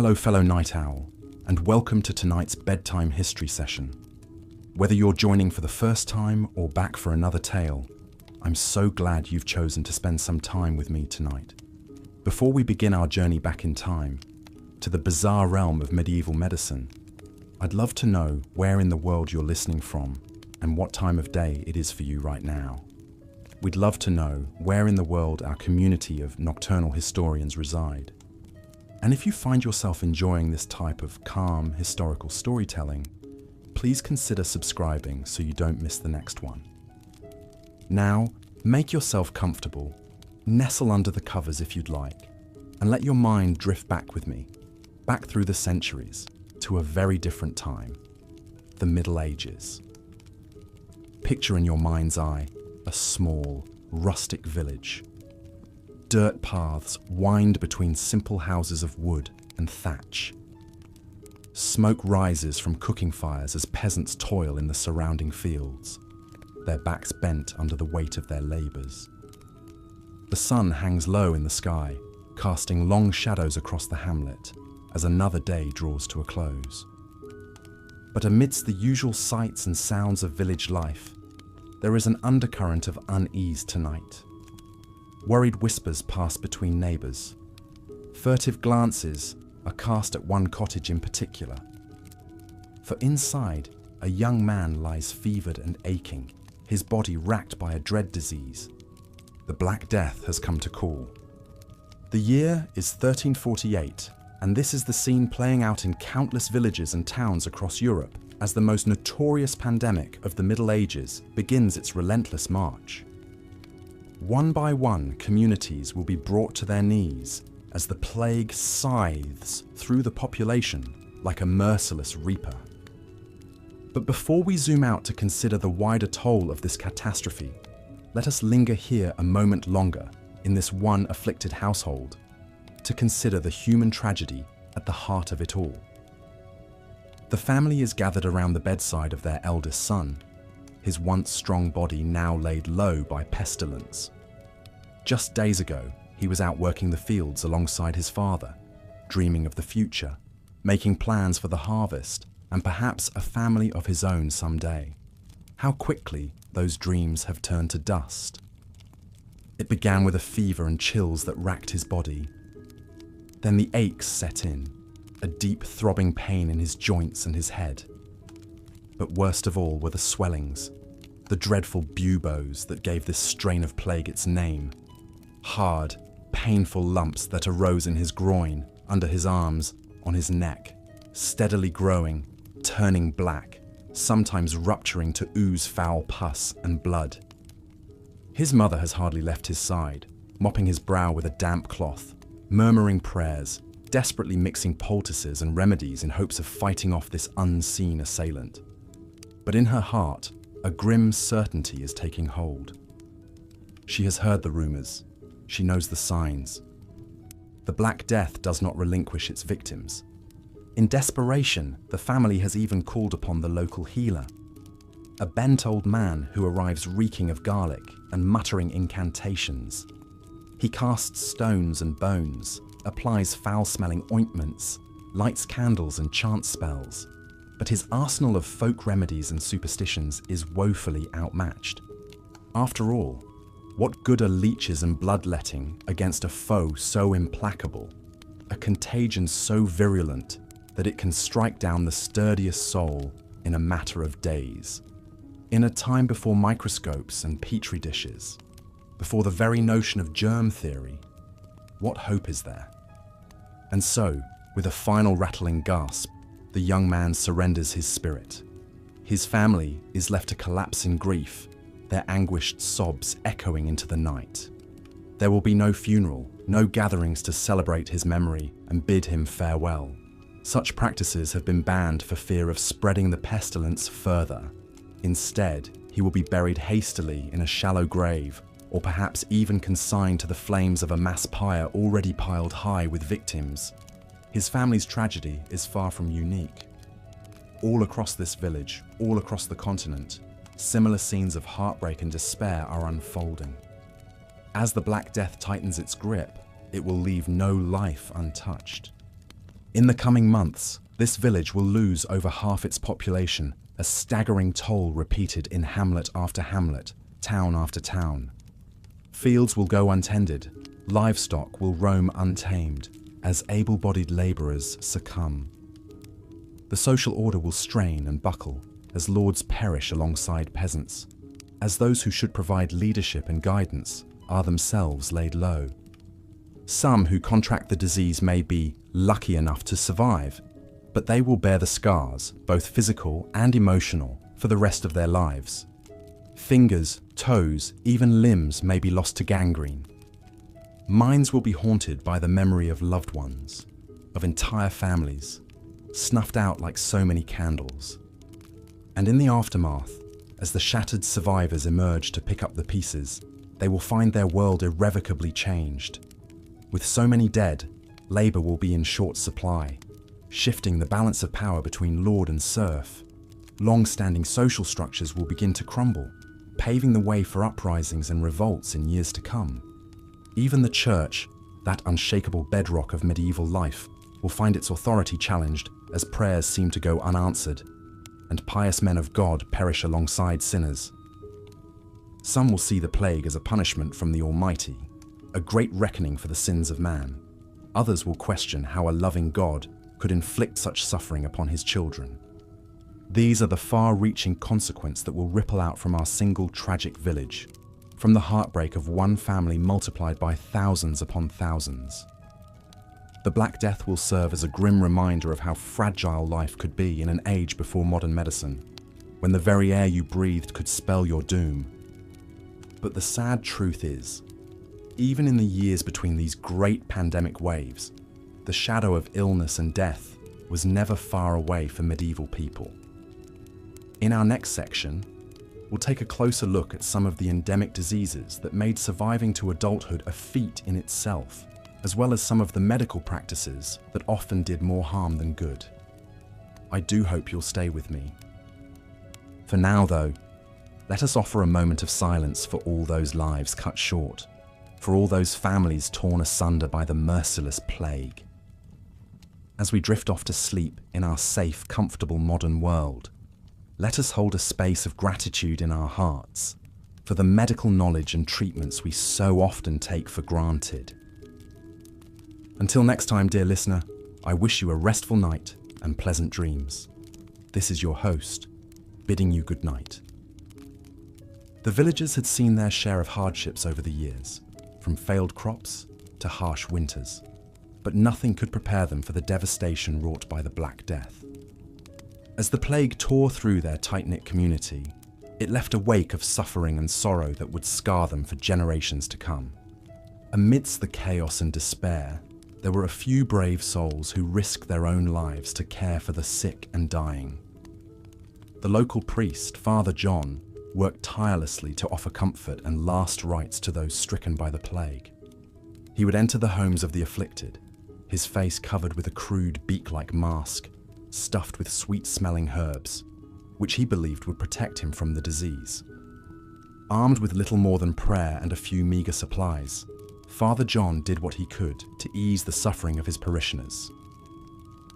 Hello, fellow night owl, and welcome to tonight's bedtime history session. Whether you're joining for the first time or back for another tale, I'm so glad you've chosen to spend some time with me tonight. Before we begin our journey back in time, to the bizarre realm of medieval medicine, I'd love to know where in the world you're listening from and what time of day it is for you right now. We'd love to know where in the world our community of nocturnal historians reside. And if you find yourself enjoying this type of calm historical storytelling, please consider subscribing so you don't miss the next one. Now, make yourself comfortable, nestle under the covers if you'd like, and let your mind drift back with me, back through the centuries, to a very different time, the Middle Ages. Picture in your mind's eye a small, rustic village. Dirt paths wind between simple houses of wood and thatch. Smoke rises from cooking fires as peasants toil in the surrounding fields, their backs bent under the weight of their labours. The sun hangs low in the sky, casting long shadows across the hamlet as another day draws to a close. But amidst the usual sights and sounds of village life, there is an undercurrent of unease tonight. Worried whispers pass between neighbours. Furtive glances are cast at one cottage in particular. For inside, a young man lies fevered and aching, his body racked by a dread disease. The Black Death has come to call. The year is 1348, and this is the scene playing out in countless villages and towns across Europe as the most notorious pandemic of the Middle Ages begins its relentless march. One by one, communities will be brought to their knees as the plague scythes through the population like a merciless reaper. But before we zoom out to consider the wider toll of this catastrophe, let us linger here a moment longer in this one afflicted household to consider the human tragedy at the heart of it all. The family is gathered around the bedside of their eldest son, his once strong body now laid low by pestilence. Just days ago, he was out working the fields alongside his father, dreaming of the future, making plans for the harvest, and perhaps a family of his own someday. How quickly those dreams have turned to dust. It began with a fever and chills that racked his body. Then the aches set in, a deep throbbing pain in his joints and his head. But worst of all were the swellings, the dreadful buboes that gave this strain of plague its name. Hard, painful lumps that arose in his groin, under his arms, on his neck, steadily growing, turning black, sometimes rupturing to ooze foul pus and blood. His mother has hardly left his side, mopping his brow with a damp cloth, murmuring prayers, desperately mixing poultices and remedies in hopes of fighting off this unseen assailant. But in her heart, a grim certainty is taking hold. She has heard the rumours. She knows the signs. The Black Death does not relinquish its victims. In desperation, the family has even called upon the local healer, a bent old man who arrives reeking of garlic and muttering incantations. He casts stones and bones, applies foul-smelling ointments, lights candles and chants spells, but his arsenal of folk remedies and superstitions is woefully outmatched. After all, what good are leeches and bloodletting against a foe so implacable, a contagion so virulent that it can strike down the sturdiest soul in a matter of days? In a time before microscopes and petri dishes, before the very notion of germ theory, what hope is there? And so, with a final rattling gasp, the young man surrenders his spirit. His family is left to collapse in grief, their anguished sobs echoing into the night. There will be no funeral, no gatherings to celebrate his memory and bid him farewell. Such practices have been banned for fear of spreading the pestilence further. Instead, he will be buried hastily in a shallow grave, or perhaps even consigned to the flames of a mass pyre already piled high with victims. His family's tragedy is far from unique. All across this village, all across the continent, similar scenes of heartbreak and despair are unfolding. As the Black Death tightens its grip, it will leave no life untouched. In the coming months, this village will lose over half its population, a staggering toll repeated in hamlet after hamlet, town after town. Fields will go untended, livestock will roam untamed, as able-bodied labourers succumb. The social order will strain and buckle, as lords perish alongside peasants, as those who should provide leadership and guidance are themselves laid low. Some who contract the disease may be lucky enough to survive, but they will bear the scars, both physical and emotional, for the rest of their lives. Fingers, toes, even limbs may be lost to gangrene. Minds will be haunted by the memory of loved ones, of entire families, snuffed out like so many candles. And in the aftermath, as the shattered survivors emerge to pick up the pieces, they will find their world irrevocably changed. With so many dead, labour will be in short supply, shifting the balance of power between lord and serf. Long-standing social structures will begin to crumble, paving the way for uprisings and revolts in years to come. Even the church, that unshakable bedrock of medieval life, will find its authority challenged as prayers seem to go unanswered, and pious men of God perish alongside sinners. Some will see the plague as a punishment from the Almighty, a great reckoning for the sins of man. Others will question how a loving God could inflict such suffering upon his children. These are the far-reaching consequences that will ripple out from our single tragic village, from the heartbreak of one family multiplied by thousands upon thousands. The Black Death will serve as a grim reminder of how fragile life could be in an age before modern medicine, when the very air you breathed could spell your doom. But the sad truth is, even in the years between these great pandemic waves, the shadow of illness and death was never far away for medieval people. In our next section, we'll take a closer look at some of the endemic diseases that made surviving to adulthood a feat in itself, as well as some of the medical practices that often did more harm than good. I do hope you'll stay with me. For now, though, let us offer a moment of silence for all those lives cut short, for all those families torn asunder by the merciless plague. As we drift off to sleep in our safe, comfortable modern world, let us hold a space of gratitude in our hearts for the medical knowledge and treatments we so often take for granted. Until next time, dear listener, I wish you a restful night and pleasant dreams. This is your host, bidding you good night. The villagers had seen their share of hardships over the years, from failed crops to harsh winters, but nothing could prepare them for the devastation wrought by the Black Death. As the plague tore through their tight-knit community, it left a wake of suffering and sorrow that would scar them for generations to come. Amidst the chaos and despair, there were a few brave souls who risked their own lives to care for the sick and dying. The local priest, Father John, worked tirelessly to offer comfort and last rites to those stricken by the plague. He would enter the homes of the afflicted, his face covered with a crude beak-like mask, stuffed with sweet-smelling herbs, which he believed would protect him from the disease. Armed with little more than prayer and a few meagre supplies, Father John did what he could to ease the suffering of his parishioners.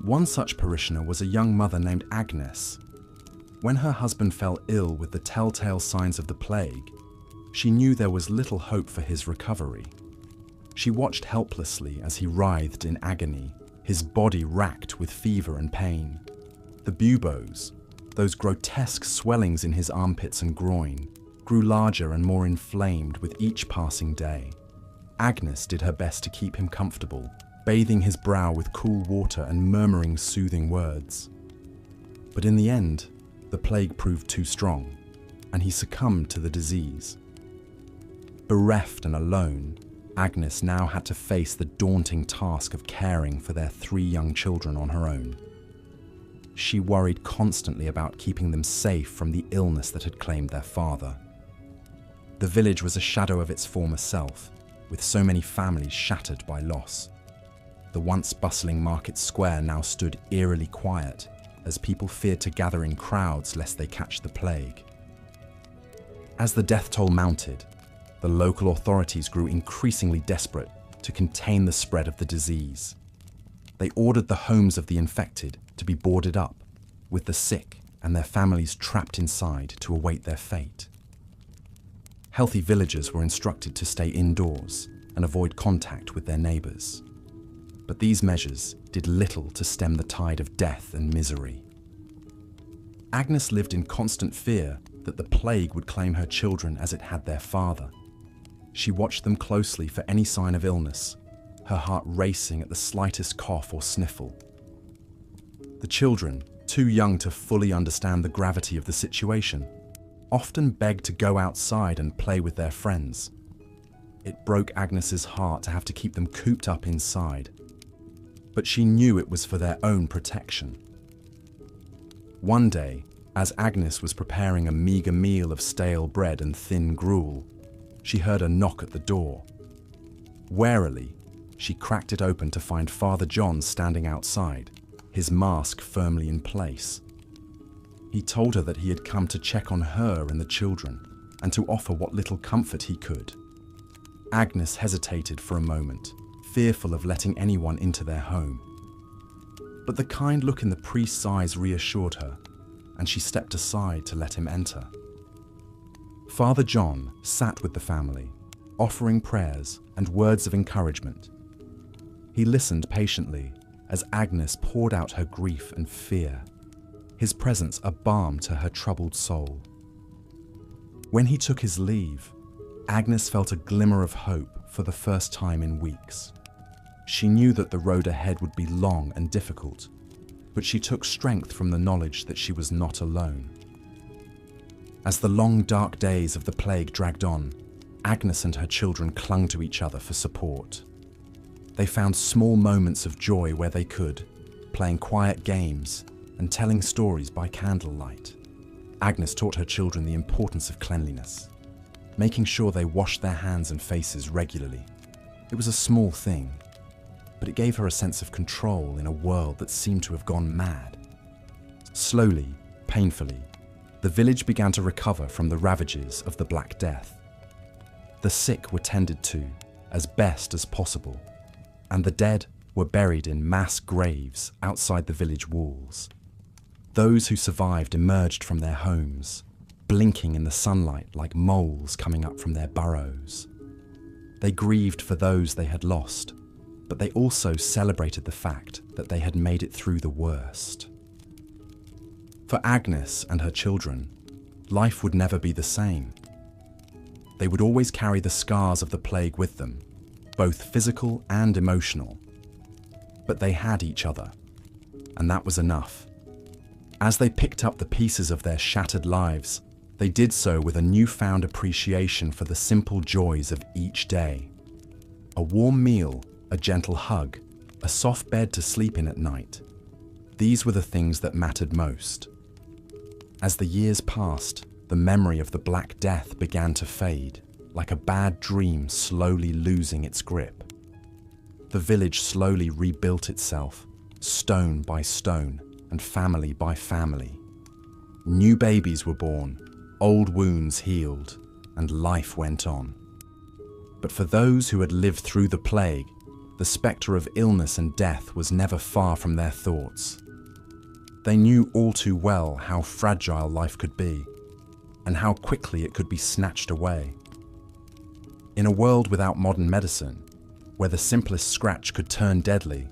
One such parishioner was a young mother named Agnes. When her husband fell ill with the telltale signs of the plague, she knew there was little hope for his recovery. She watched helplessly as he writhed in agony, his body racked with fever and pain. The buboes, those grotesque swellings in his armpits and groin, grew larger and more inflamed with each passing day. Agnes did her best to keep him comfortable, bathing his brow with cool water and murmuring soothing words. But in the end, the plague proved too strong, and he succumbed to the disease. Bereft and alone, Agnes now had to face the daunting task of caring for their 3 young children on her own. She worried constantly about keeping them safe from the illness that had claimed their father. The village was a shadow of its former self, with so many families shattered by loss. The once bustling market square now stood eerily quiet, as people feared to gather in crowds lest they catch the plague. As the death toll mounted, the local authorities grew increasingly desperate to contain the spread of the disease. They ordered the homes of the infected to be boarded up, with the sick and their families trapped inside to await their fate. Healthy villagers were instructed to stay indoors and avoid contact with their neighbours. But these measures did little to stem the tide of death and misery. Agnes lived in constant fear that the plague would claim her children as it had their father. She watched them closely for any sign of illness, her heart racing at the slightest cough or sniffle. The children, too young to fully understand the gravity of the situation, often begged to go outside and play with their friends. It broke Agnes's heart to have to keep them cooped up inside, but she knew it was for their own protection. One day, as Agnes was preparing a meagre meal of stale bread and thin gruel, she heard a knock at the door. Warily, she cracked it open to find Father John standing outside, his mask firmly in place. He told her that he had come to check on her and the children, and to offer what little comfort he could. Agnes hesitated for a moment, fearful of letting anyone into their home. But the kind look in the priest's eyes reassured her, and she stepped aside to let him enter. Father John sat with the family, offering prayers and words of encouragement. He listened patiently as Agnes poured out her grief and fear, his presence a balm to her troubled soul. When he took his leave, Agnes felt a glimmer of hope for the first time in weeks. She knew that the road ahead would be long and difficult, but she took strength from the knowledge that she was not alone. As the long, dark days of the plague dragged on, Agnes and her children clung to each other for support. They found small moments of joy where they could, playing quiet games and telling stories by candlelight. Agnes taught her children the importance of cleanliness, making sure they washed their hands and faces regularly. It was a small thing, but it gave her a sense of control in a world that seemed to have gone mad. Slowly, painfully, the village began to recover from the ravages of the Black Death. The sick were tended to as best as possible, and the dead were buried in mass graves outside the village walls. Those who survived emerged from their homes, blinking in the sunlight like moles coming up from their burrows. They grieved for those they had lost, but they also celebrated the fact that they had made it through the worst. For Agnes and her children, life would never be the same. They would always carry the scars of the plague with them, both physical and emotional. But they had each other, and that was enough. As they picked up the pieces of their shattered lives, they did so with a newfound appreciation for the simple joys of each day. A warm meal, a gentle hug, a soft bed to sleep in at night. These were the things that mattered most. As the years passed, the memory of the Black Death began to fade, like a bad dream slowly losing its grip. The village slowly rebuilt itself, stone by stone and family by family. New babies were born, old wounds healed, and life went on. But for those who had lived through the plague, the spectre of illness and death was never far from their thoughts. They knew all too well how fragile life could be, and how quickly it could be snatched away. In a world without modern medicine, where the simplest scratch could turn deadly,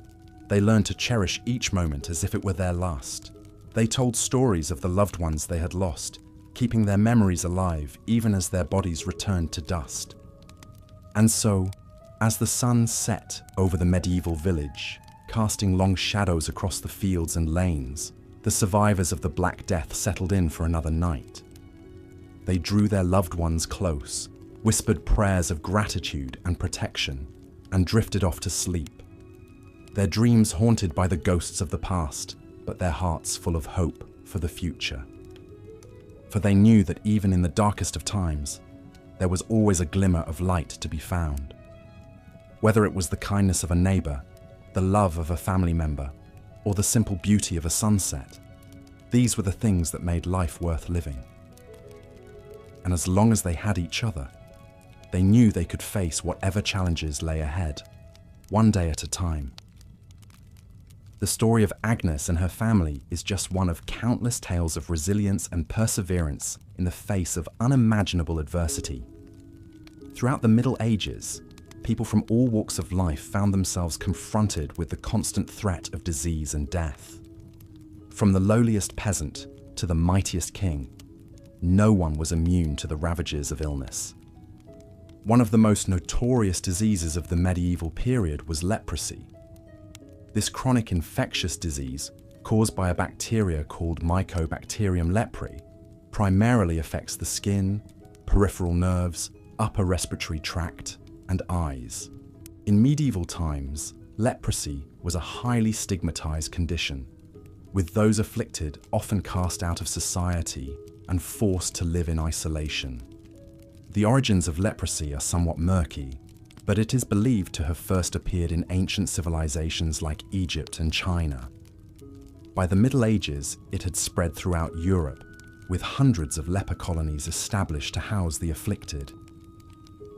they learned to cherish each moment as if it were their last. They told stories of the loved ones they had lost, keeping their memories alive even as their bodies returned to dust. And so, as the sun set over the medieval village, casting long shadows across the fields and lanes, the survivors of the Black Death settled in for another night. They drew their loved ones close, whispered prayers of gratitude and protection, and drifted off to sleep. Their dreams haunted by the ghosts of the past, but their hearts full of hope for the future. For they knew that even in the darkest of times, there was always a glimmer of light to be found. Whether it was the kindness of a neighbor, the love of a family member, or the simple beauty of a sunset, these were the things that made life worth living. And as long as they had each other, they knew they could face whatever challenges lay ahead, one day at a time. The story of Agnes and her family is just one of countless tales of resilience and perseverance in the face of unimaginable adversity. Throughout the Middle Ages, people from all walks of life found themselves confronted with the constant threat of disease and death. From the lowliest peasant to the mightiest king, no one was immune to the ravages of illness. One of the most notorious diseases of the medieval period was leprosy. This chronic infectious disease, caused by a bacteria called Mycobacterium leprae, primarily affects the skin, peripheral nerves, upper respiratory tract, and eyes. In medieval times, leprosy was a highly stigmatized condition, with those afflicted often cast out of society and forced to live in isolation. The origins of leprosy are somewhat murky, but it is believed to have first appeared in ancient civilizations like Egypt and China. By the Middle Ages, it had spread throughout Europe, with hundreds of leper colonies established to house the afflicted.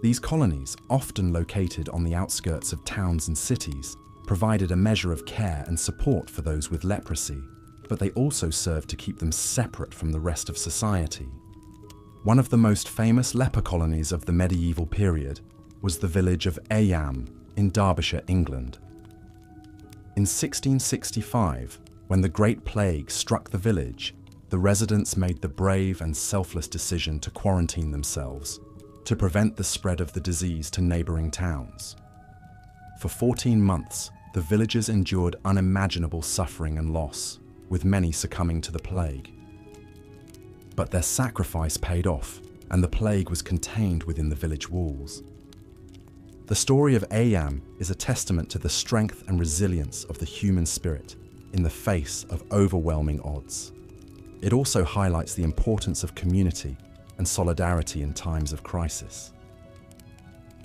These colonies, often located on the outskirts of towns and cities, provided a measure of care and support for those with leprosy, but they also served to keep them separate from the rest of society. One of the most famous leper colonies of the medieval period was the village of Eyam in Derbyshire, England. In 1665, when the Great Plague struck the village, the residents made the brave and selfless decision to quarantine themselves to prevent the spread of the disease to neighbouring towns. For 14 months, the villagers endured unimaginable suffering and loss, with many succumbing to the plague. But their sacrifice paid off, and the plague was contained within the village walls. The story of Eyam is a testament to the strength and resilience of the human spirit in the face of overwhelming odds. It also highlights the importance of community and solidarity in times of crisis.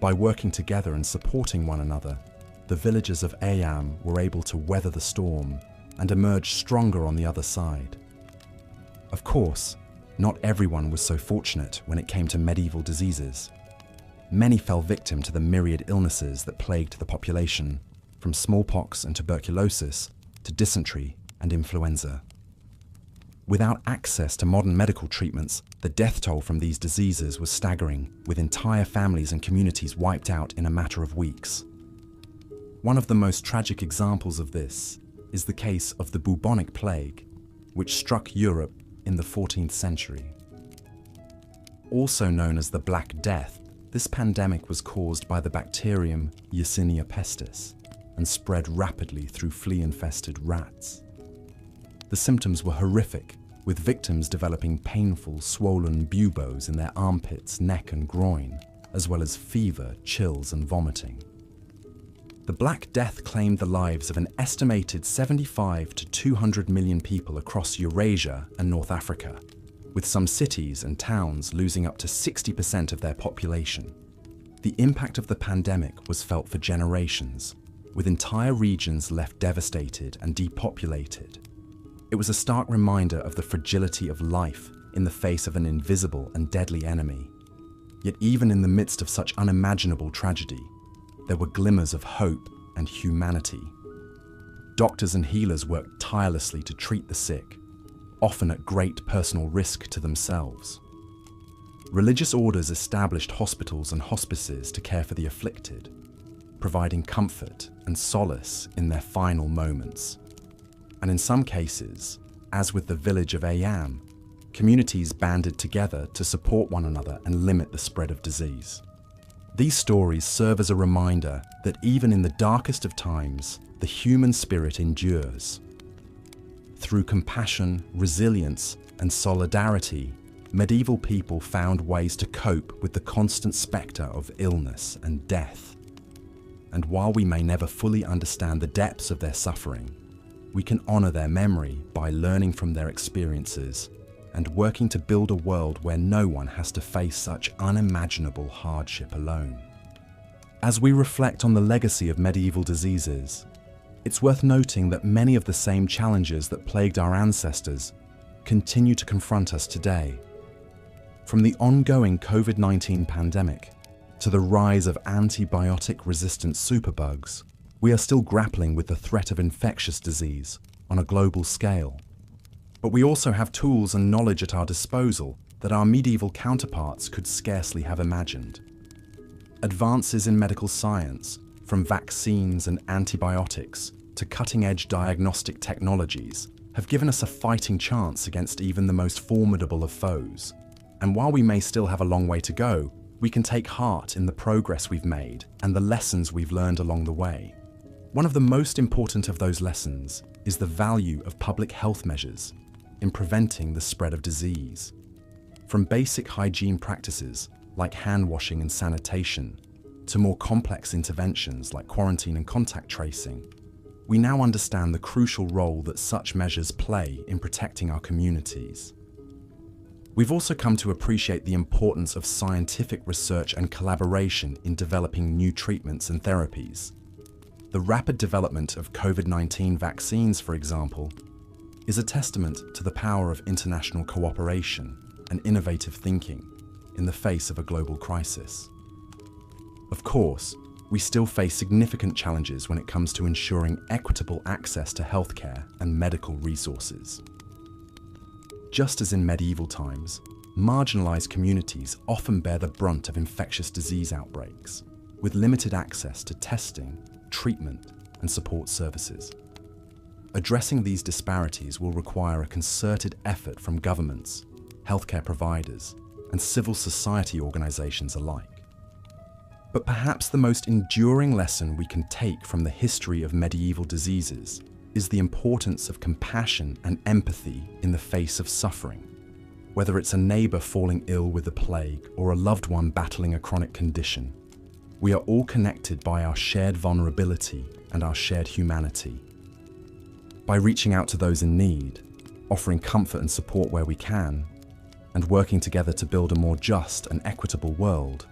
By working together and supporting one another, the villagers of Eyam were able to weather the storm and emerge stronger on the other side. Of course, not everyone was so fortunate when it came to medieval diseases. Many fell victim to the myriad illnesses that plagued the population, from smallpox and tuberculosis to dysentery and influenza. Without access to modern medical treatments, the death toll from these diseases was staggering, with entire families and communities wiped out in a matter of weeks. One of the most tragic examples of this is the case of the bubonic plague, which struck Europe in the 14th century. Also known as the Black Death, this pandemic was caused by the bacterium Yersinia pestis and spread rapidly through flea-infested rats. The symptoms were horrific, with victims developing painful, swollen buboes in their armpits, neck and groin, as well as fever, chills and vomiting. The Black Death claimed the lives of an estimated 75 to 200 million people across Eurasia and North Africa, with some cities and towns losing up to 60% of their population. The impact of the pandemic was felt for generations, with entire regions left devastated and depopulated. It was a stark reminder of the fragility of life in the face of an invisible and deadly enemy. Yet even in the midst of such unimaginable tragedy, there were glimmers of hope and humanity. Doctors and healers worked tirelessly to treat the sick, often at great personal risk to themselves. Religious orders established hospitals and hospices to care for the afflicted, providing comfort and solace in their final moments. And in some cases, as with the village of Eyam, communities banded together to support one another and limit the spread of disease. These stories serve as a reminder that even in the darkest of times, the human spirit endures. Through compassion, resilience, and solidarity, medieval people found ways to cope with the constant spectre of illness and death. And while we may never fully understand the depths of their suffering, we can honor their memory by learning from their experiences and working to build a world where no one has to face such unimaginable hardship alone. As we reflect on the legacy of medieval diseases, it's worth noting that many of the same challenges that plagued our ancestors continue to confront us today. From the ongoing COVID-19 pandemic to the rise of antibiotic-resistant superbugs, We are still grappling with the threat of infectious disease on a global scale. But we also have tools and knowledge at our disposal that our medieval counterparts could scarcely have imagined. Advances in medical science, from vaccines and antibiotics to cutting-edge diagnostic technologies, have given us a fighting chance against even the most formidable of foes. And while we may still have a long way to go, we can take heart in the progress we've made and the lessons we've learned along the way. One of the most important of those lessons is the value of public health measures in preventing the spread of disease. From basic hygiene practices like hand washing and sanitation to more complex interventions like quarantine and contact tracing, we now understand the crucial role that such measures play in protecting our communities. We've also come to appreciate the importance of scientific research and collaboration in developing new treatments and therapies. The rapid development of COVID-19 vaccines, for example, is a testament to the power of international cooperation and innovative thinking in the face of a global crisis. Of course, we still face significant challenges when it comes to ensuring equitable access to healthcare and medical resources. Just as in medieval times, marginalized communities often bear the brunt of infectious disease outbreaks, with limited access to testing, treatment, and support services. Addressing these disparities will require a concerted effort from governments, healthcare providers, and civil society organizations alike. But perhaps the most enduring lesson we can take from the history of medieval diseases is the importance of compassion and empathy in the face of suffering. Whether it's a neighbor falling ill with the plague or a loved one battling a chronic condition, we are all connected by our shared vulnerability and our shared humanity. By reaching out to those in need, offering comfort and support where we can, and working together to build a more just and equitable world,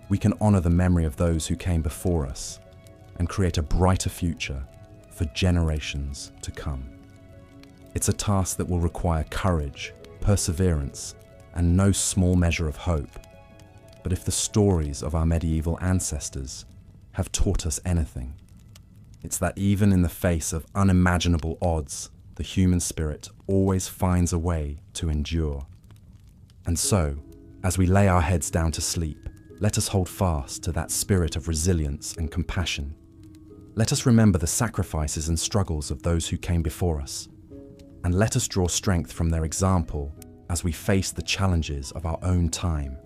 we can honor the memory of those who came before us and create a brighter future for generations to come. It's a task that will require courage, perseverance, and no small measure of hope. But if the stories of our medieval ancestors have taught us anything, it's that even in the face of unimaginable odds, the human spirit always finds a way to endure. And so, as we lay our heads down to sleep, let us hold fast to that spirit of resilience and compassion. Let us remember the sacrifices and struggles of those who came before us, and let us draw strength from their example as we face the challenges of our own time.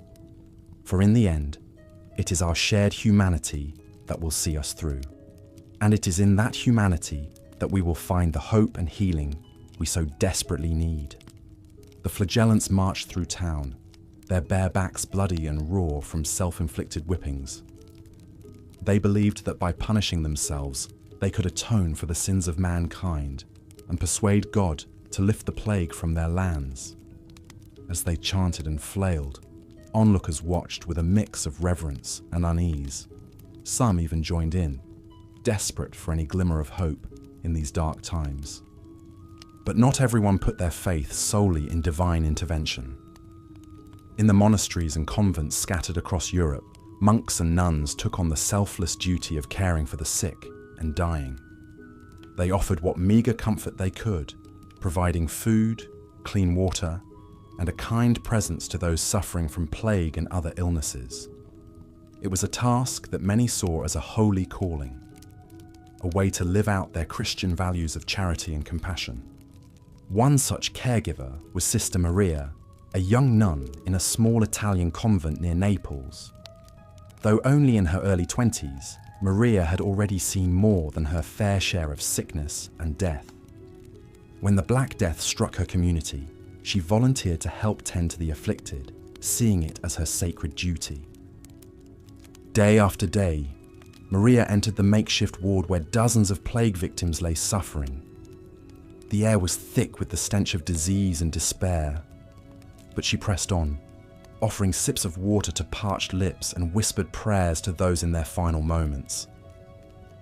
For in the end, it is our shared humanity that will see us through. And it is in that humanity that we will find the hope and healing we so desperately need. The flagellants marched through town, their bare backs bloody and raw from self-inflicted whippings. They believed that by punishing themselves, they could atone for the sins of mankind and persuade God to lift the plague from their lands. As they chanted and flailed, onlookers watched with a mix of reverence and unease. Some even joined in, desperate for any glimmer of hope in these dark times. But not everyone put their faith solely in divine intervention. In the monasteries and convents scattered across Europe, monks and nuns took on the selfless duty of caring for the sick and dying. They offered what meager comfort they could, providing food, clean water, and a kind presence to those suffering from plague and other illnesses. It was a task that many saw as a holy calling, a way to live out their Christian values of charity and compassion. One such caregiver was Sister Maria, a young nun in a small Italian convent near Naples. Though only in her early 20s, Maria had already seen more than her fair share of sickness and death. When the Black Death struck her community, she volunteered to help tend to the afflicted, seeing it as her sacred duty. Day after day, Maria entered the makeshift ward where dozens of plague victims lay suffering. The air was thick with the stench of disease and despair, but she pressed on, offering sips of water to parched lips and whispered prayers to those in their final moments.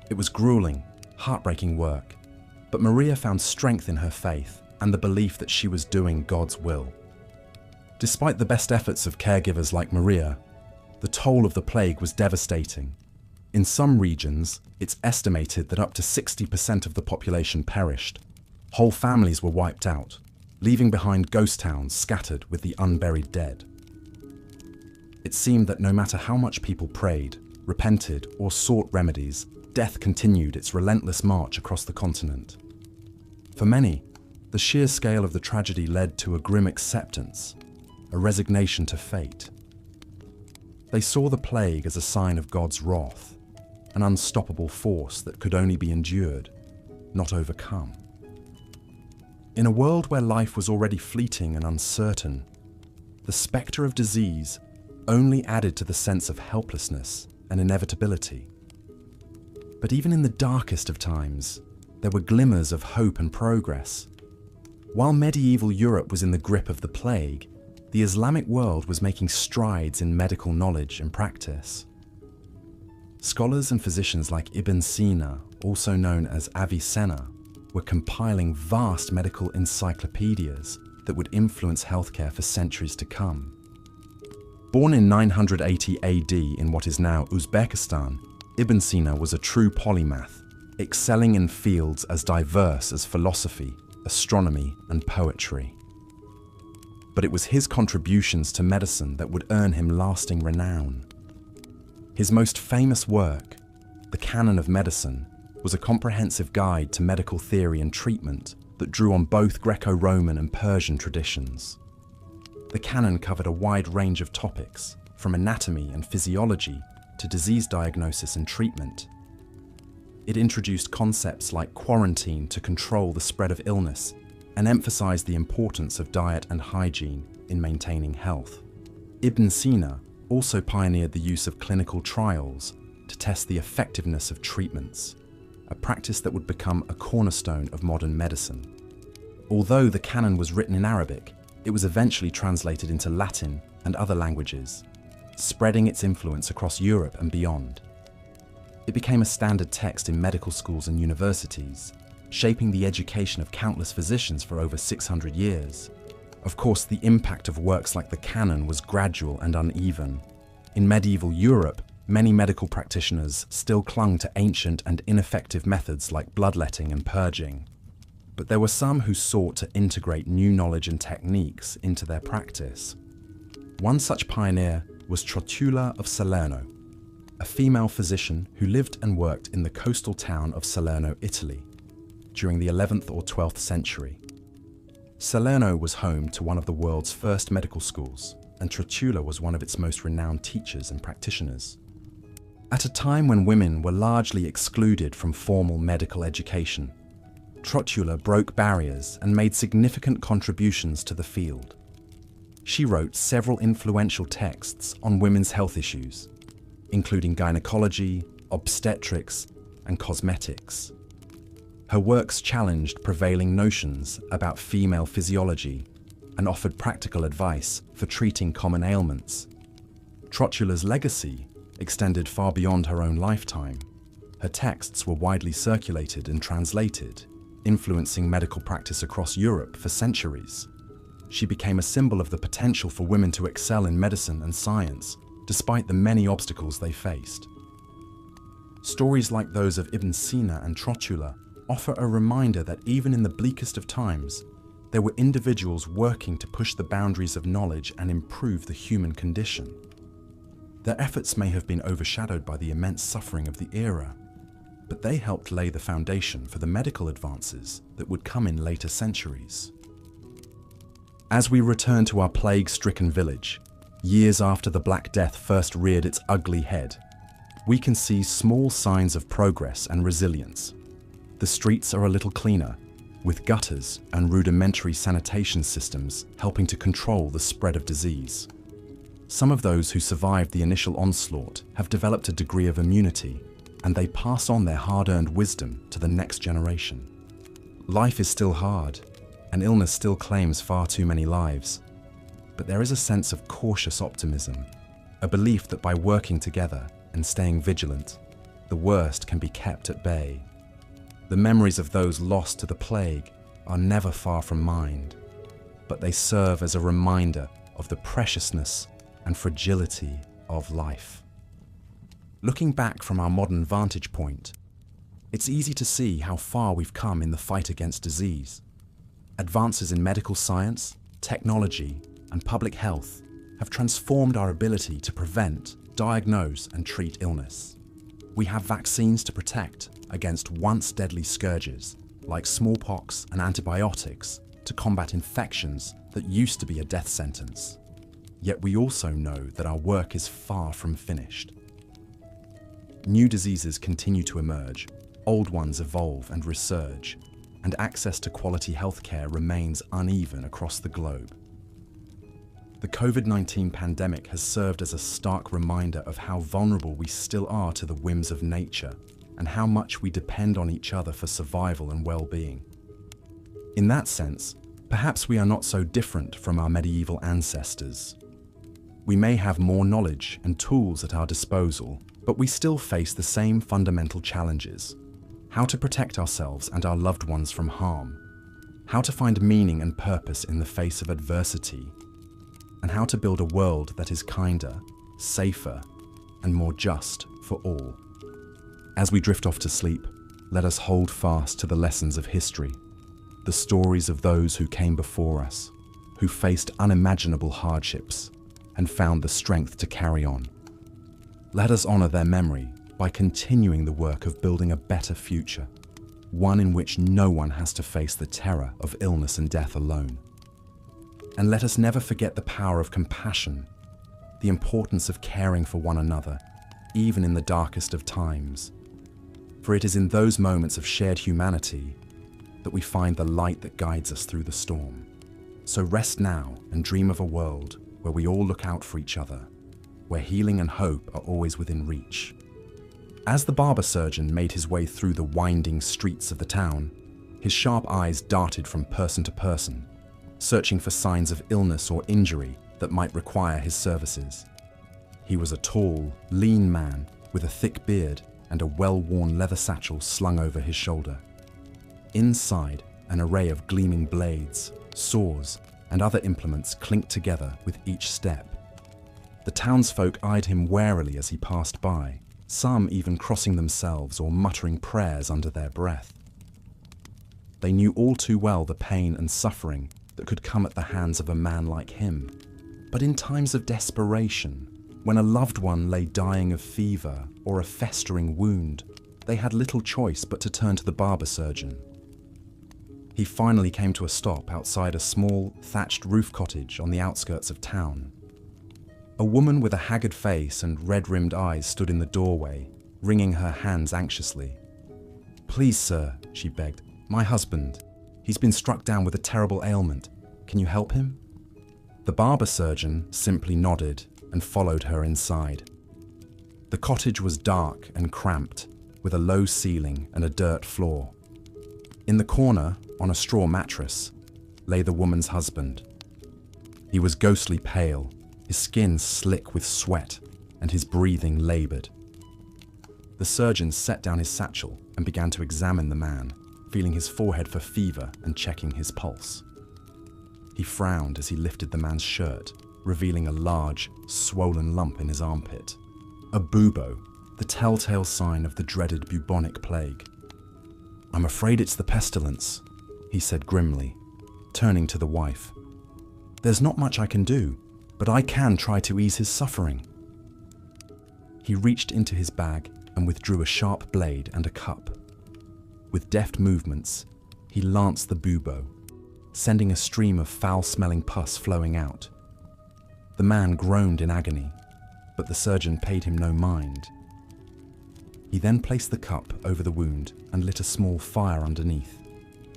It was grueling, heartbreaking work, but Maria found strength in her faith and the belief that she was doing God's will. Despite the best efforts of caregivers like Maria, the toll of the plague was devastating. In some regions, it's estimated that up to 60% of the population perished. Whole families were wiped out, leaving behind ghost towns scattered with the unburied dead. It seemed that no matter how much people prayed, repented, or sought remedies, death continued its relentless march across the continent. For many, the sheer scale of the tragedy led to a grim acceptance, a resignation to fate. They saw the plague as a sign of God's wrath, an unstoppable force that could only be endured, not overcome. In a world where life was already fleeting and uncertain, the spectre of disease only added to the sense of helplessness and inevitability. But even in the darkest of times, there were glimmers of hope and progress. While medieval Europe was in the grip of the plague, the Islamic world was making strides in medical knowledge and practice. Scholars and physicians like Ibn Sina, also known as Avicenna, were compiling vast medical encyclopedias that would influence healthcare for centuries to come. Born in 980 AD in what is now Uzbekistan, Ibn Sina was a true polymath, excelling in fields as diverse as philosophy, astronomy, and poetry. But it was his contributions to medicine that would earn him lasting renown. His most famous work, the Canon of Medicine, was a comprehensive guide to medical theory and treatment that drew on both Greco-Roman and Persian traditions. The canon covered a wide range of topics, from anatomy and physiology to disease diagnosis and treatment. It introduced concepts like quarantine to control the spread of illness and emphasized the importance of diet and hygiene in maintaining health. Ibn Sina also pioneered the use of clinical trials to test the effectiveness of treatments, a practice that would become a cornerstone of modern medicine. Although the canon was written in Arabic, it was eventually translated into Latin and other languages, spreading its influence across Europe and beyond. It became a standard text in medical schools and universities, shaping the education of countless physicians for over 600 years. Of course, the impact of works like the canon was gradual and uneven. In medieval Europe, many medical practitioners still clung to ancient and ineffective methods like bloodletting and purging. But there were some who sought to integrate new knowledge and techniques into their practice. One such pioneer was Trotula of Salerno, a female physician who lived and worked in the coastal town of Salerno, Italy, during the 11th or 12th century. Salerno was home to one of the world's first medical schools, and Trotula was one of its most renowned teachers and practitioners. At a time when women were largely excluded from formal medical education, Trotula broke barriers and made significant contributions to the field. She wrote several influential texts on women's health issues, including gynecology, obstetrics, and cosmetics. Her works challenged prevailing notions about female physiology and offered practical advice for treating common ailments. Trotula's legacy extended far beyond her own lifetime. Her texts were widely circulated and translated, influencing medical practice across Europe for centuries. She became a symbol of the potential for women to excel in medicine and science, despite the many obstacles they faced. Stories like those of Ibn Sina and Trotula offer a reminder that even in the bleakest of times, there were individuals working to push the boundaries of knowledge and improve the human condition. Their efforts may have been overshadowed by the immense suffering of the era, but they helped lay the foundation for the medical advances that would come in later centuries. As we return to our plague-stricken village, years after the Black Death first reared its ugly head, we can see small signs of progress and resilience. The streets are a little cleaner, with gutters and rudimentary sanitation systems helping to control the spread of disease. Some of those who survived the initial onslaught have developed a degree of immunity, and they pass on their hard-earned wisdom to the next generation. Life is still hard, and illness still claims far too many lives. But there is a sense of cautious optimism, a belief that by working together and staying vigilant, the worst can be kept at bay. The memories of those lost to the plague are never far from mind, but they serve as a reminder of the preciousness and fragility of life. Looking back from our modern vantage point, it's easy to see how far we've come in the fight against disease. Advances in medical science, technology, and public health have transformed our ability to prevent, diagnose, and treat illness. We have vaccines to protect against once deadly scourges like smallpox and antibiotics to combat infections that used to be a death sentence. Yet we also know that our work is far from finished. New diseases continue to emerge, old ones evolve and resurge, and access to quality healthcare remains uneven across the globe. The COVID-19 pandemic has served as a stark reminder of how vulnerable we still are to the whims of nature and how much we depend on each other for survival and well-being. In that sense, perhaps we are not so different from our medieval ancestors. We may have more knowledge and tools at our disposal, but we still face the same fundamental challenges: how to protect ourselves and our loved ones from harm, how to find meaning and purpose in the face of adversity, and how to build a world that is kinder, safer, and more just for all. As we drift off to sleep, let us hold fast to the lessons of history, the stories of those who came before us, who faced unimaginable hardships and found the strength to carry on. Let us honor their memory by continuing the work of building a better future, one in which no one has to face the terror of illness and death alone. And let us never forget the power of compassion, the importance of caring for one another, even in the darkest of times. For it is in those moments of shared humanity that we find the light that guides us through the storm. So rest now and dream of a world where we all look out for each other, where healing and hope are always within reach. As the barber surgeon made his way through the winding streets of the town, his sharp eyes darted from person to person, searching for signs of illness or injury that might require his services. He was a tall, lean man with a thick beard and a well-worn leather satchel slung over his shoulder. Inside, an array of gleaming blades, saws, and other implements clinked together with each step. The townsfolk eyed him warily as he passed by, some even crossing themselves or muttering prayers under their breath. They knew all too well the pain and suffering that could come at the hands of a man like him. But in times of desperation, when a loved one lay dying of fever or a festering wound, they had little choice but to turn to the barber surgeon. He finally came to a stop outside a small, thatched roof cottage on the outskirts of town. A woman with a haggard face and red-rimmed eyes stood in the doorway, wringing her hands anxiously. "Please, sir," she begged, "my husband. He's been struck down with a terrible ailment. Can you help him?" The barber surgeon simply nodded and followed her inside. The cottage was dark and cramped, with a low ceiling and a dirt floor. In the corner, on a straw mattress, lay the woman's husband. He was ghostly pale, his skin slick with sweat, and his breathing labored. The surgeon set down his satchel and began to examine the man, feeling his forehead for fever and checking his pulse. He frowned as he lifted the man's shirt, revealing a large, swollen lump in his armpit. A bubo, the telltale sign of the dreaded bubonic plague. "I'm afraid it's the pestilence," he said grimly, turning to the wife. "There's not much I can do, but I can try to ease his suffering." He reached into his bag and withdrew a sharp blade and a cup. With deft movements, he lanced the bubo, sending a stream of foul-smelling pus flowing out. The man groaned in agony, but the surgeon paid him no mind. He then placed the cup over the wound and lit a small fire underneath,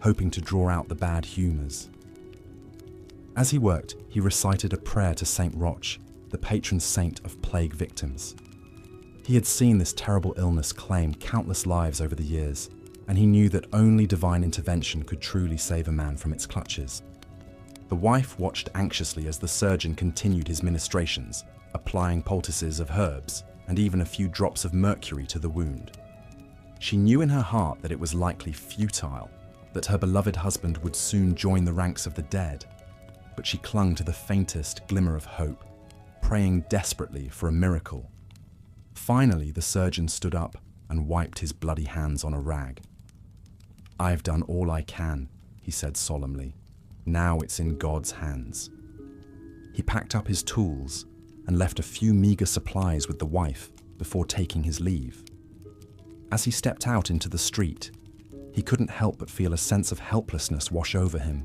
hoping to draw out the bad humours. As he worked, he recited a prayer to Saint Roch, the patron saint of plague victims. He had seen this terrible illness claim countless lives over the years, and he knew that only divine intervention could truly save a man from its clutches. The wife watched anxiously as the surgeon continued his ministrations, applying poultices of herbs and even a few drops of mercury to the wound. She knew in her heart that it was likely futile, that her beloved husband would soon join the ranks of the dead, but she clung to the faintest glimmer of hope, praying desperately for a miracle. Finally, the surgeon stood up and wiped his bloody hands on a rag. "I've done all I can," he said solemnly. "Now it's in God's hands." He packed up his tools and left a few meager supplies with the wife before taking his leave. As he stepped out into the street, he couldn't help but feel a sense of helplessness wash over him.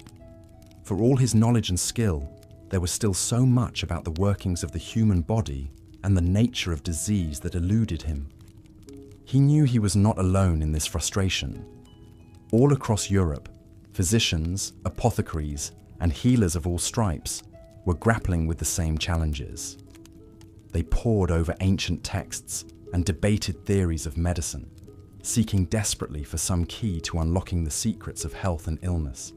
For all his knowledge and skill, there was still so much about the workings of the human body and the nature of disease that eluded him. He knew he was not alone in this frustration. All across Europe, physicians, apothecaries, and healers of all stripes were grappling with the same challenges. They pored over ancient texts and debated theories of medicine, seeking desperately for some key to unlocking the secrets of health and illness.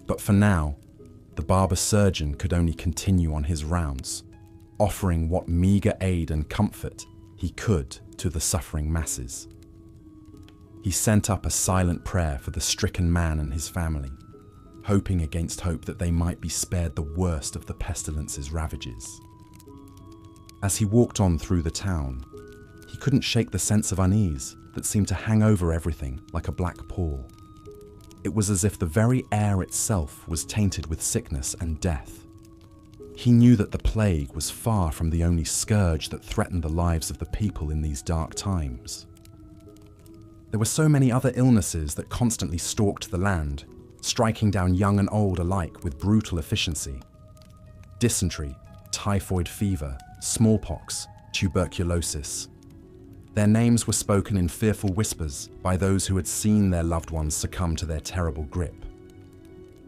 But for now, the barber surgeon could only continue on his rounds, offering what meager aid and comfort he could to the suffering masses. He sent up a silent prayer for the stricken man and his family, hoping against hope that they might be spared the worst of the pestilence's ravages. As he walked on through the town, he couldn't shake the sense of unease that seemed to hang over everything like a black pall. It was as if the very air itself was tainted with sickness and death. He knew that the plague was far from the only scourge that threatened the lives of the people in these dark times. There were so many other illnesses that constantly stalked the land, striking down young and old alike with brutal efficiency. Dysentery, typhoid fever, smallpox, tuberculosis. Their names were spoken in fearful whispers by those who had seen their loved ones succumb to their terrible grip.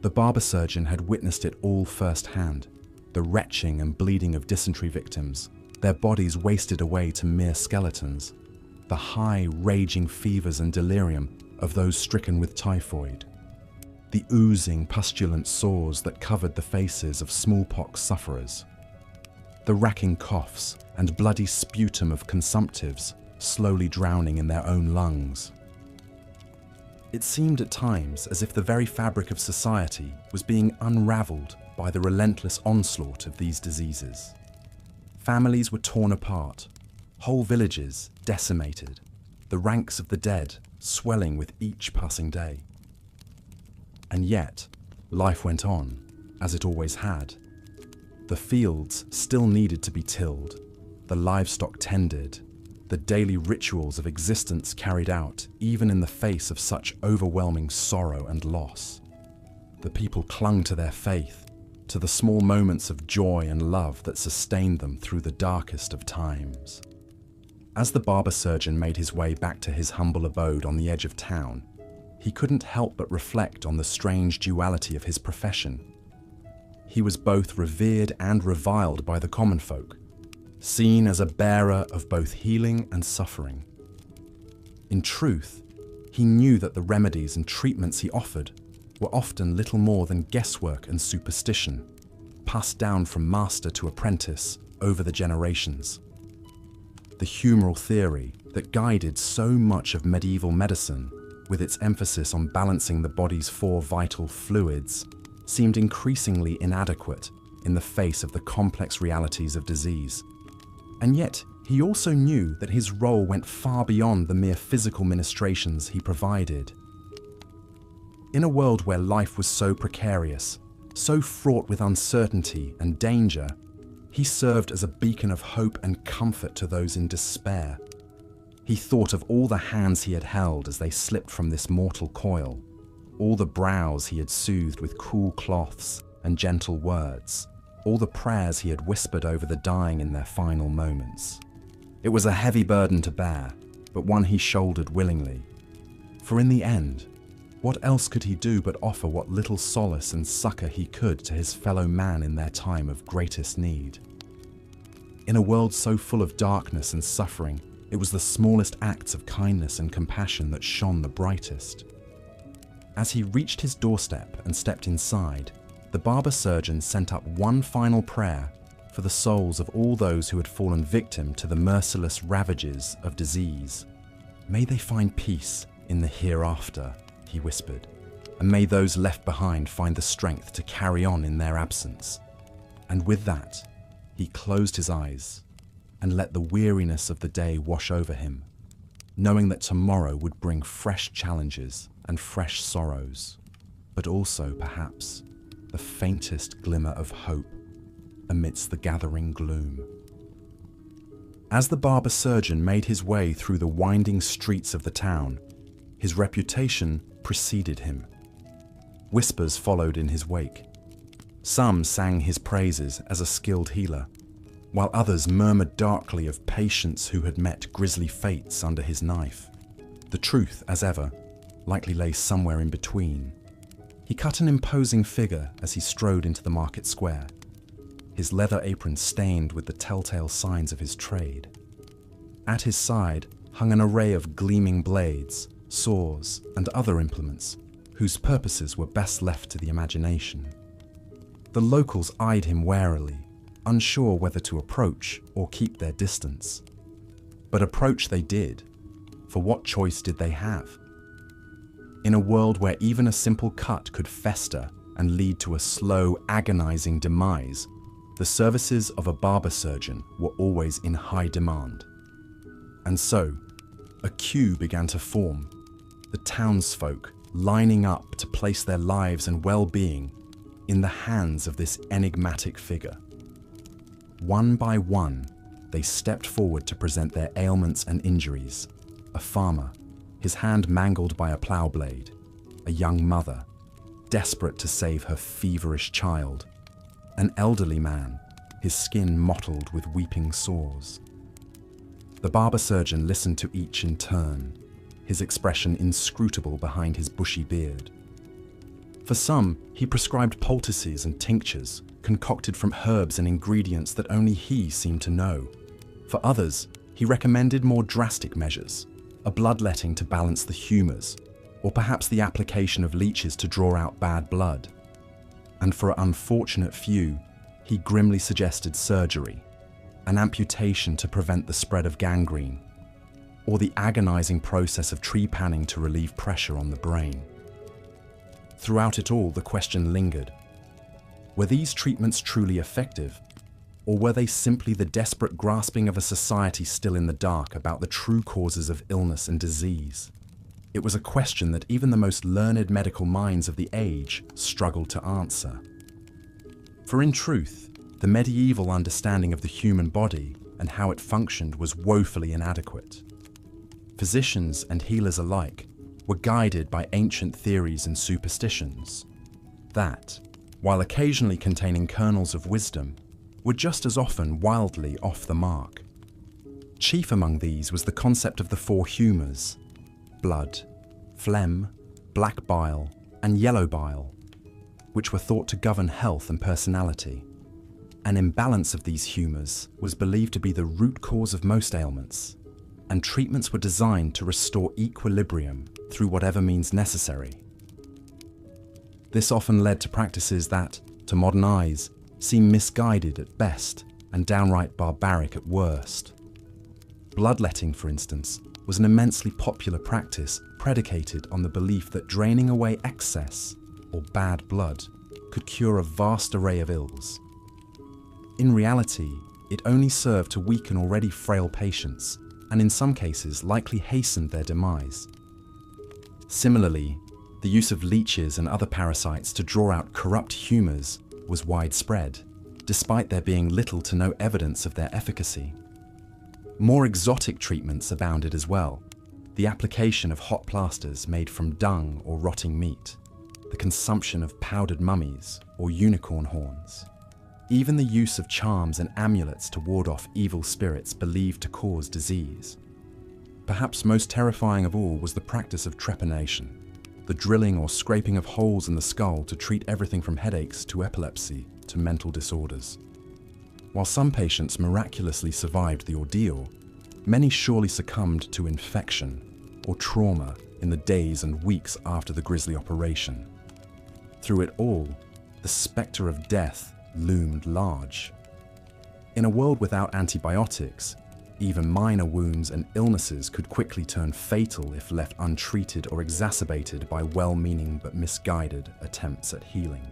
The barber surgeon had witnessed it all firsthand, the retching and bleeding of dysentery victims, their bodies wasted away to mere skeletons, the high, raging fevers and delirium of those stricken with typhoid, the oozing, pustulent sores that covered the faces of smallpox sufferers, the racking coughs and bloody sputum of consumptives slowly drowning in their own lungs. It seemed at times as if the very fabric of society was being unraveled by the relentless onslaught of these diseases. Families were torn apart, whole villages decimated, the ranks of the dead swelling with each passing day. And yet, life went on, as it always had. The fields still needed to be tilled, the livestock tended, the daily rituals of existence carried out even in the face of such overwhelming sorrow and loss. The people clung to their faith, to the small moments of joy and love that sustained them through the darkest of times. As the barber surgeon made his way back to his humble abode on the edge of town, he couldn't help but reflect on the strange duality of his profession. He was both revered and reviled by the common folk, seen as a bearer of both healing and suffering. In truth, he knew that the remedies and treatments he offered were often little more than guesswork and superstition, passed down from master to apprentice over the generations. The humoral theory that guided so much of medieval medicine, with its emphasis on balancing the body's 4 vital fluids, seemed increasingly inadequate in the face of the complex realities of disease. And yet, he also knew that his role went far beyond the mere physical ministrations he provided. In a world where life was so precarious, so fraught with uncertainty and danger, he served as a beacon of hope and comfort to those in despair. He thought of all the hands he had held as they slipped from this mortal coil, all the brows he had soothed with cool cloths and gentle words, all the prayers he had whispered over the dying in their final moments. It was a heavy burden to bear, but one he shouldered willingly. For in the end, what else could he do but offer what little solace and succor he could to his fellow man in their time of greatest need? In a world so full of darkness and suffering, it was the smallest acts of kindness and compassion that shone the brightest. As he reached his doorstep and stepped inside, the barber surgeon sent up one final prayer for the souls of all those who had fallen victim to the merciless ravages of disease. "May they find peace in the hereafter," he whispered, "and may those left behind find the strength to carry on in their absence." And with that, he closed his eyes and let the weariness of the day wash over him, knowing that tomorrow would bring fresh challenges and fresh sorrows, but also, perhaps, the faintest glimmer of hope amidst the gathering gloom. As the barber surgeon made his way through the winding streets of the town, his reputation preceded him. Whispers followed in his wake. Some sang his praises as a skilled healer, while others murmured darkly of patients who had met grisly fates under his knife. The truth, as ever, likely lay somewhere in between. He cut an imposing figure as he strode into the market square, his leather apron stained with the telltale signs of his trade. At his side hung an array of gleaming blades, saws, and other implements, whose purposes were best left to the imagination. The locals eyed him warily, unsure whether to approach or keep their distance. But approach they did, for what choice did they have? In a world where even a simple cut could fester and lead to a slow, agonizing demise, the services of a barber surgeon were always in high demand. And so, a queue began to form, the townsfolk lining up to place their lives and well-being in the hands of this enigmatic figure. One by one, they stepped forward to present their ailments and injuries. A farmer, his hand mangled by a plough blade; a young mother, desperate to save her feverish child; an elderly man, his skin mottled with weeping sores. The barber surgeon listened to each in turn, his expression inscrutable behind his bushy beard. For some, he prescribed poultices and tinctures, concocted from herbs and ingredients that only he seemed to know. For others, he recommended more drastic measures, a bloodletting to balance the humours, or perhaps the application of leeches to draw out bad blood. And for an unfortunate few, he grimly suggested surgery, an amputation to prevent the spread of gangrene, or the agonizing process of trepanning to relieve pressure on the brain. Throughout it all, the question lingered. Were these treatments truly effective, or were they simply the desperate grasping of a society still in the dark about the true causes of illness and disease? It was a question that even the most learned medical minds of the age struggled to answer. For in truth, the medieval understanding of the human body and how it functioned was woefully inadequate. Physicians and healers alike were guided by ancient theories and superstitions that, while occasionally containing kernels of wisdom, were just as often wildly off the mark. Chief among these was the concept of the four humours: blood, phlegm, black bile, and yellow bile, which were thought to govern health and personality. An imbalance of these humours was believed to be the root cause of most ailments, and treatments were designed to restore equilibrium through whatever means necessary. This often led to practices that, to modern eyes, seem misguided at best and downright barbaric at worst. Bloodletting, for instance, was an immensely popular practice predicated on the belief that draining away excess, or bad blood, could cure a vast array of ills. In reality, it only served to weaken already frail patients, and in some cases likely hastened their demise. Similarly, the use of leeches and other parasites to draw out corrupt humours was widespread, despite there being little to no evidence of their efficacy. More exotic treatments abounded as well: the application of hot plasters made from dung or rotting meat, the consumption of powdered mummies or unicorn horns, even the use of charms and amulets to ward off evil spirits believed to cause disease. Perhaps most terrifying of all was the practice of trepanation, the drilling or scraping of holes in the skull to treat everything from headaches to epilepsy to mental disorders. While some patients miraculously survived the ordeal, many surely succumbed to infection or trauma in the days and weeks after the grisly operation. Through it all, the spectre of death loomed large. In a world without antibiotics, even minor wounds and illnesses could quickly turn fatal if left untreated or exacerbated by well-meaning but misguided attempts at healing.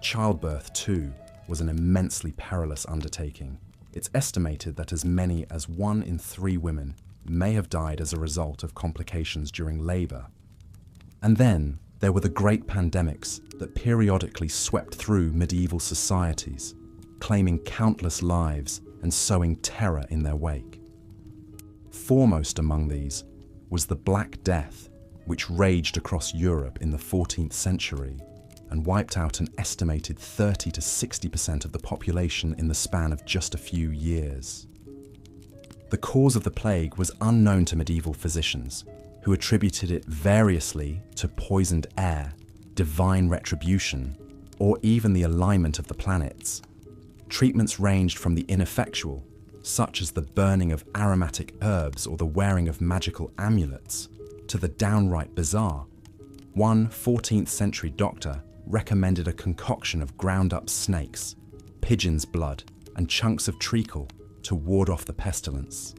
Childbirth, too, was an immensely perilous undertaking, it's estimated that as many as 1 in 3 women may have died as a result of complications during labor. And then there were the great pandemics that periodically swept through medieval societies, claiming countless lives and sowing terror in their wake. Foremost among these was the Black Death, which raged across Europe in the 14th century and wiped out an estimated 30 to 60% of the population in the span of just a few years. The cause of the plague was unknown to medieval physicians, who attributed it variously to poisoned air, divine retribution, or even the alignment of the planets. Treatments ranged from the ineffectual, such as the burning of aromatic herbs or the wearing of magical amulets, to the downright bizarre. One 14th century doctor recommended a concoction of ground-up snakes, pigeon's blood, and chunks of treacle to ward off the pestilence.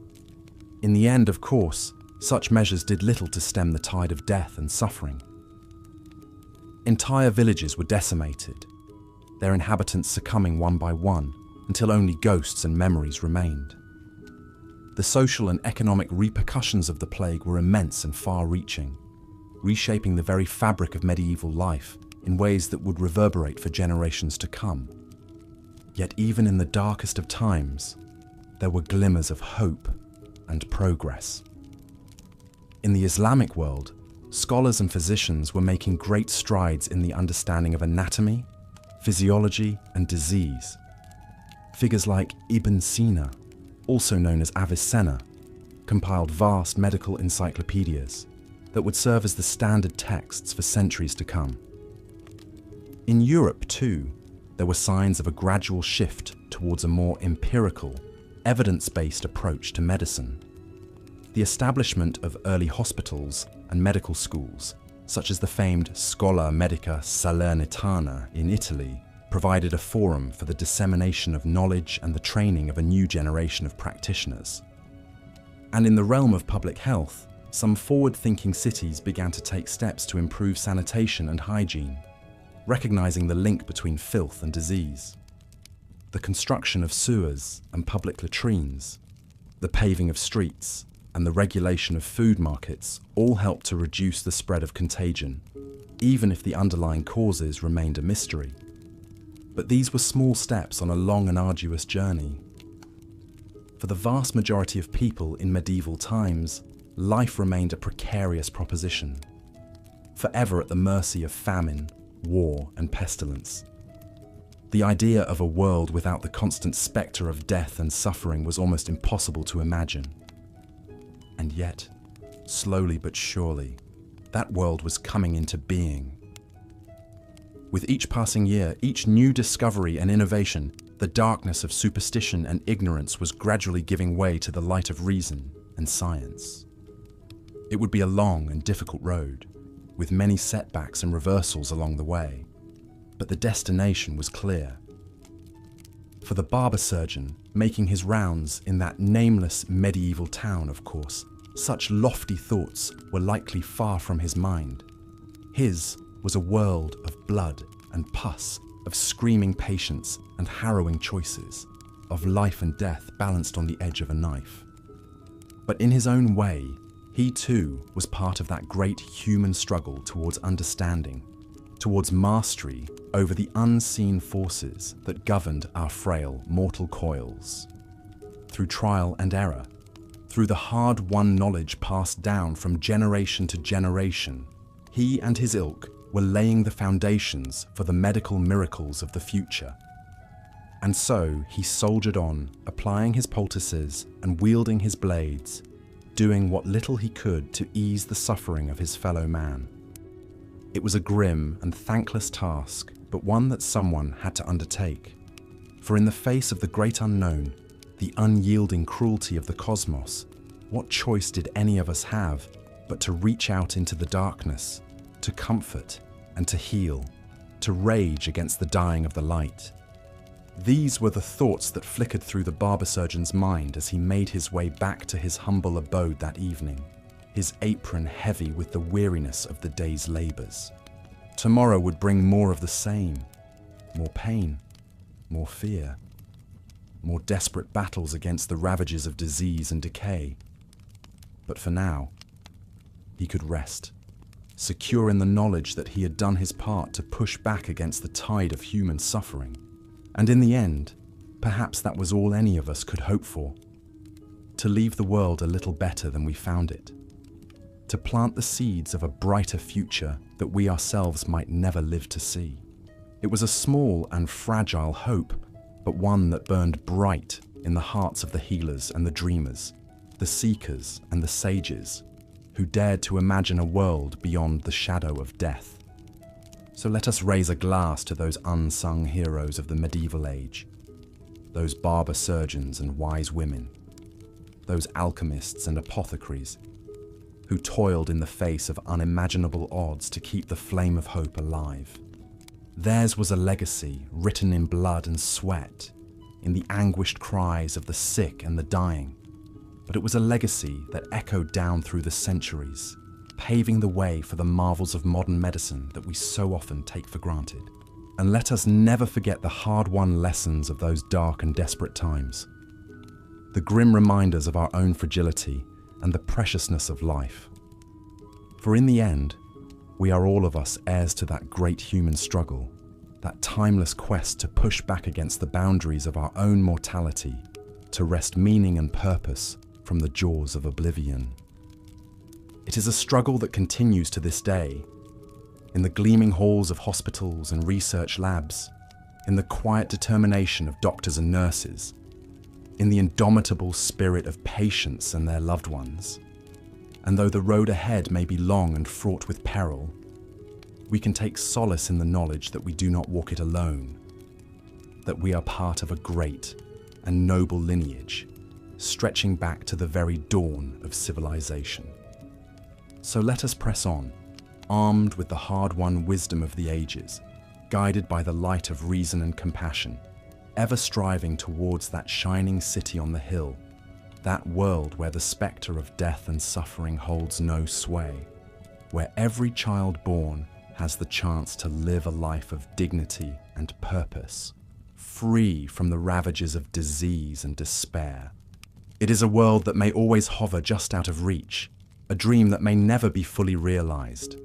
In the end, of course, such measures did little to stem the tide of death and suffering. Entire villages were decimated, their inhabitants succumbing one by one until only ghosts and memories remained. The social and economic repercussions of the plague were immense and far-reaching, reshaping the very fabric of medieval life in ways that would reverberate for generations to come. Yet even in the darkest of times, there were glimmers of hope and progress. In the Islamic world, scholars and physicians were making great strides in the understanding of anatomy, physiology, and disease. Figures like Ibn Sina, also known as Avicenna, compiled vast medical encyclopedias that would serve as the standard texts for centuries to come. In Europe, too, there were signs of a gradual shift towards a more empirical, evidence-based approach to medicine. The establishment of early hospitals and medical schools, such as the famed Schola Medica Salernitana in Italy, provided a forum for the dissemination of knowledge and the training of a new generation of practitioners. And in the realm of public health, some forward-thinking cities began to take steps to improve sanitation and hygiene, recognizing the link between filth and disease. The construction of sewers and public latrines, the paving of streets, and the regulation of food markets all helped to reduce the spread of contagion, even if the underlying causes remained a mystery. But these were small steps on a long and arduous journey. For the vast majority of people in medieval times, life remained a precarious proposition, forever at the mercy of famine, war, and pestilence. The idea of a world without the constant spectre of death and suffering was almost impossible to imagine. And yet, slowly but surely, that world was coming into being. With each passing year, each new discovery and innovation, the darkness of superstition and ignorance was gradually giving way to the light of reason and science. It would be a long and difficult road, with many setbacks and reversals along the way, but the destination was clear. For the barber surgeon making his rounds in that nameless medieval town, of course, such lofty thoughts were likely far from his mind. His was a world of blood and pus, of screaming patients and harrowing choices, of life and death balanced on the edge of a knife. But in his own way, he too was part of that great human struggle towards understanding, towards mastery over the unseen forces that governed our frail mortal coils. Through trial and error, through the hard-won knowledge passed down from generation to generation, he and his ilk were laying the foundations for the medical miracles of the future. And so he soldiered on, applying his poultices and wielding his blades, doing what little he could to ease the suffering of his fellow man. It was a grim and thankless task, but one that someone had to undertake. For in the face of the great unknown, the unyielding cruelty of the cosmos, what choice did any of us have but to reach out into the darkness, to comfort and to heal, to rage against the dying of the light? These were the thoughts that flickered through the barber surgeon's mind as he made his way back to his humble abode that evening, his apron heavy with the weariness of the day's labours. Tomorrow would bring more of the same, more pain, more fear, more desperate battles against the ravages of disease and decay. But for now, he could rest, secure in the knowledge that he had done his part to push back against the tide of human suffering. And in the end, perhaps that was all any of us could hope for: to leave the world a little better than we found it, to plant the seeds of a brighter future that we ourselves might never live to see. It was a small and fragile hope, but one that burned bright in the hearts of the healers and the dreamers, the seekers and the sages, who dared to imagine a world beyond the shadow of death. So let us raise a glass to those unsung heroes of the medieval age, those barber surgeons and wise women, those alchemists and apothecaries, who toiled in the face of unimaginable odds to keep the flame of hope alive. Theirs was a legacy written in blood and sweat, in the anguished cries of the sick and the dying, but it was a legacy that echoed down through the centuries, paving the way for the marvels of modern medicine that we so often take for granted. And let us never forget the hard-won lessons of those dark and desperate times, the grim reminders of our own fragility and the preciousness of life. For in the end, we are all of us heirs to that great human struggle, that timeless quest to push back against the boundaries of our own mortality, to wrest meaning and purpose from the jaws of oblivion. It is a struggle that continues to this day, in the gleaming halls of hospitals and research labs, in the quiet determination of doctors and nurses, in the indomitable spirit of patients and their loved ones. And though the road ahead may be long and fraught with peril, we can take solace in the knowledge that we do not walk it alone, that we are part of a great and noble lineage, stretching back to the very dawn of civilization. So let us press on, armed with the hard-won wisdom of the ages, guided by the light of reason and compassion, ever striving towards that shining city on the hill, that world where the spectre of death and suffering holds no sway, where every child born has the chance to live a life of dignity and purpose, free from the ravages of disease and despair. It is a world that may always hover just out of reach, a dream that may never be fully realized,